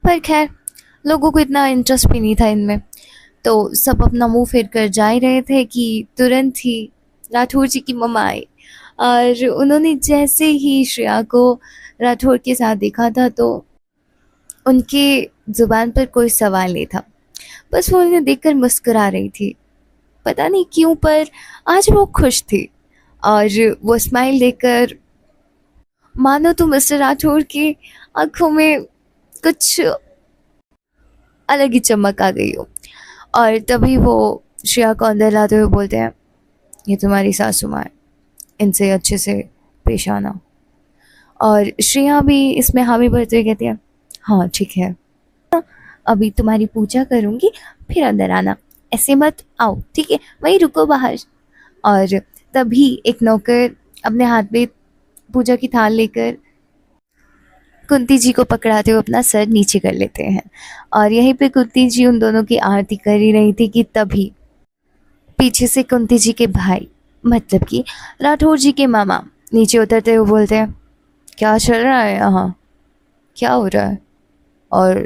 पर खैर, लोगों को इतना इंटरेस्ट भी नहीं था इनमें, तो सब अपना मुंह फेर कर जा ही रहे थे कि तुरंत ही राठौर जी की मम्मा आई। और उन्होंने जैसे ही श्रेया को राठौर के साथ देखा था, तो उनके ज़ुबान पर कोई सवाल नहीं था, बस वो उन्हें देखकर मुस्कुरा रही थी। पता नहीं क्यों, पर आज वो खुश थी। और वो स्माइल देखकर मानो तो मिस्टर राठौर की आंखों में कुछ अलग ही चमक आ गई हो। और तभी वो श्रेया को अंदर लाते हुए बोलते हैं, ये तुम्हारी सासू माँ है, इनसे अच्छे से पेश आना। और श्रेया भी इसमें हामी भरते हुए कहती है, हाँ ठीक है, अभी तुम्हारी पूजा करूँगी, फिर अंदर आना, ऐसे मत आओ, ठीक है, वहीं रुको बाहर। और तभी एक नौकर अपने हाथ में पूजा की थाल लेकर कुंती जी को पकड़ाते हुए अपना सर नीचे कर लेते हैं। और यहीं पे कुंती जी उन दोनों की आरती कर ही रही थी कि तभी पीछे से कुंती जी के भाई, मतलब कि राठौर जी के मामा, नीचे उतरते हुए बोलते हैं, क्या चल रहा है यहाँ, क्या हो रहा है, और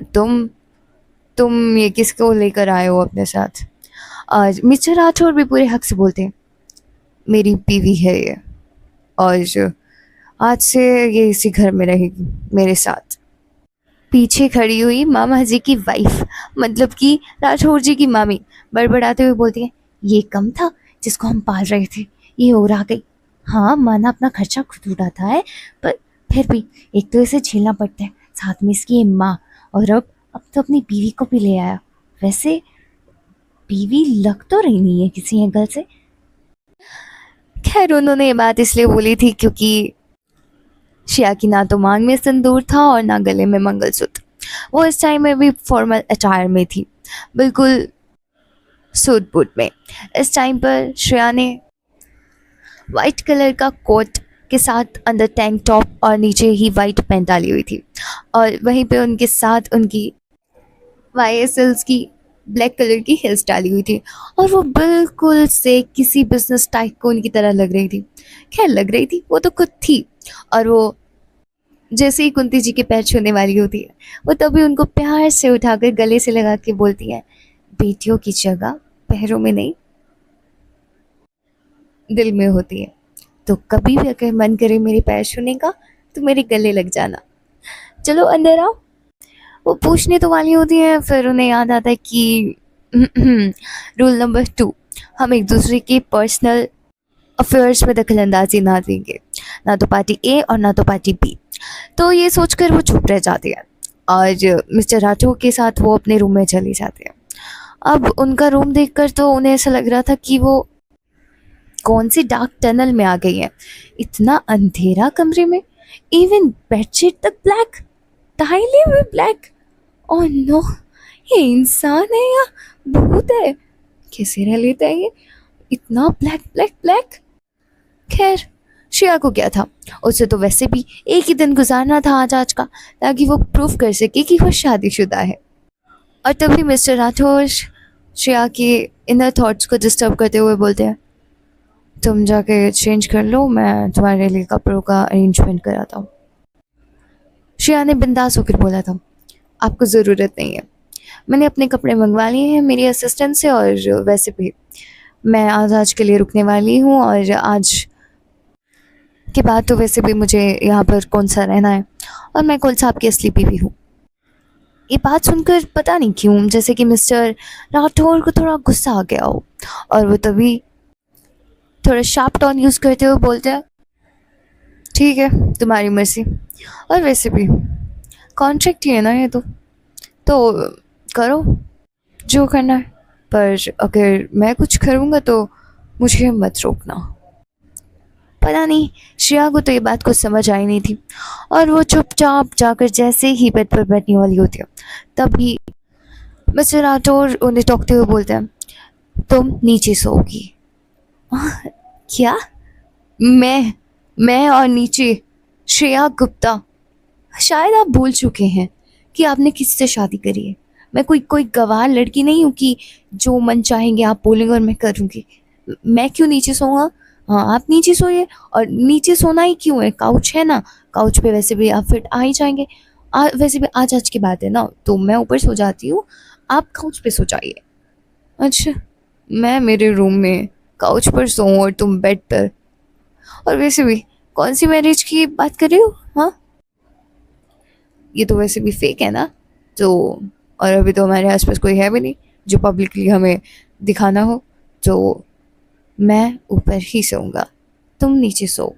तुम ये किसको लेकर आए हो अपने साथ। और मिस्टर राठौर भी पूरे हक से बोलते हैं, मेरी बीवी है ये, और आज से ये इसी घर में रहेगी मेरे साथ। पीछे खड़ी हुई मामा जी की वाइफ, मतलब कि राठौर जी की मामी, बड़बड़ाते हुए बोलती है, ये कम था जिसको हम पाल रहे थे, ये और आ गई। हाँ, माना अपना खर्चा खुद उठाता है, पर फिर भी एक तो इसे झेलना पड़ता है, साथ में इसकी माँ, और अब तो अपनी बीवी को भी ले आया। वैसे बीवी लग तो रही नहीं है किसी एंगल से। खैर, उन्होंने ये बात इसलिए बोली थी क्योंकि श्रेया की ना तो मांग में सिंदूर था और ना गले में मंगलसूत्र। वो इस टाइम में भी फॉर्मल अटायर में थी, बिल्कुल सूट बूट में। इस टाइम पर श्रेया ने वाइट कलर का कोट के साथ अंदर टैंक टॉप और नीचे ही वाइट पैंट डाली हुई थी, और वहीं पे उनके साथ उनकी YSLs की ब्लैक कलर की हिल्स डाली हुई थी, और वो बिल्कुल से किसी बिजनेस टाइप को उनकी तरह लग रही थी। खैर, लग रही थी, वो तो खुद थी। और वो जैसे ही कुंती जी के पैर छूने वाली होती है, वो तभी उनको प्यार से उठाकर गले से लगा के बोलती है, बेटियों की जगह पैरों में नहीं, दिल में होती है, तो कभी भी अगर मन करे मेरे पैर छूने का, तो मेरे गले लग जाना, चलो अंदर आओ। वो पूछने तो वाली होती है, फिर उन्हें याद आता है कि रूल नंबर 2, हम एक दूसरे के पर्सनल अफेयर्स में दखल अंदाजी ना देंगे, ना तो पार्टी ए और ना तो पार्टी बी। तो ये सोचकर वो चुप रह जाती है, और मिस्टर राठौर के साथ वो अपने रूम में चली जाती है। अब उनका रूम देखकर तो उन्हें ऐसा लग रहा था कि वो कौन सी डार्क टनल में आ गई है। इतना अंधेरा कमरे में, इवन बेडशीट तक ब्लैक, टाइलें भी ब्लैक। ओह नो, ये इंसान है या भूत है, कैसे रह लेता है ये इतना ब्लैक ब्लैक ब्लैक। खैर, श्रेया को क्या था, उसे तो वैसे भी एक ही दिन गुजारना था आज का, ताकि वो प्रूव कर सके कि वो शादीशुदा है। और तभी मिस्टर राठौर श्रेया के इनर थॉट्स को डिस्टर्ब करते हुए बोलते हैं, तुम जाके चेंज कर लो, मैं तुम्हारे लिए कपड़ों का अरेंजमेंट कराता हूँ। श्रेया ने बिंदास होकर बोला था, आपको ज़रूरत नहीं है, मैंने अपने कपड़े मंगवा लिए हैं मेरी असिस्टेंट से, और वैसे भी मैं आज के लिए रुकने वाली हूँ, और आज के बाद तो वैसे भी मुझे यहाँ पर कौन सा रहना है, और मैं कौन सा आपकी असली बीवी हूँ। ये बात सुनकर पता नहीं क्यों जैसे कि मिस्टर राठौर को थोड़ा गुस्सा आ गया हो, और वो तभी थोड़ा शार्प टोन यूज़ करते हुए बोलते हैं, ठीक है, तुम्हारी मर्जी, और वैसे भी कॉन्ट्रैक्ट ही है ना ये, तो करो जो करना है, पर अगर मैं कुछ करूँगा तो मुझे मत रोकना। पता नहीं श्रेया को तो ये बात कुछ समझ आई नहीं थी, और वो चुपचाप जाकर जैसे ही बेड पर बैठने वाली होती है, तभी मिस्टर राठौर उन्हें टोकते हुए बोलते हैं, तुम नीचे सोओगी। क्या? मैं और नीचे? श्रेया गुप्ता, शायद आप भूल चुके हैं कि आपने किससे शादी करी है। मैं कोई गवार लड़की नहीं हूँ कि जो मन चाहेंगे आप बोलेंगे और मैं करूँगी। मैं क्यों नीचे सोऊंगा? हाँ, आप नीचे सोइए, और नीचे सोना ही क्यों है, काउच है ना, काउच पे वैसे भी आप फिट आ ही जाएंगे। वैसे भी आज की बात है ना, तो मैं ऊपर सो जाती हूँ, आप काउच पे सो जाइए। अच्छा, मैं मेरे रूम में काउच पर सोऊं और तुम बेड पर? और वैसे भी कौन सी मैरिज की बात कर रही हो? हाँ, ये तो वैसे भी फेक है ना। तो और अभी तो हमारे आसपास कोई है भी नहीं जो पब्लिकली हमें दिखाना हो। तो मैं ऊपर ही सोऊंगा, तुम नीचे सो।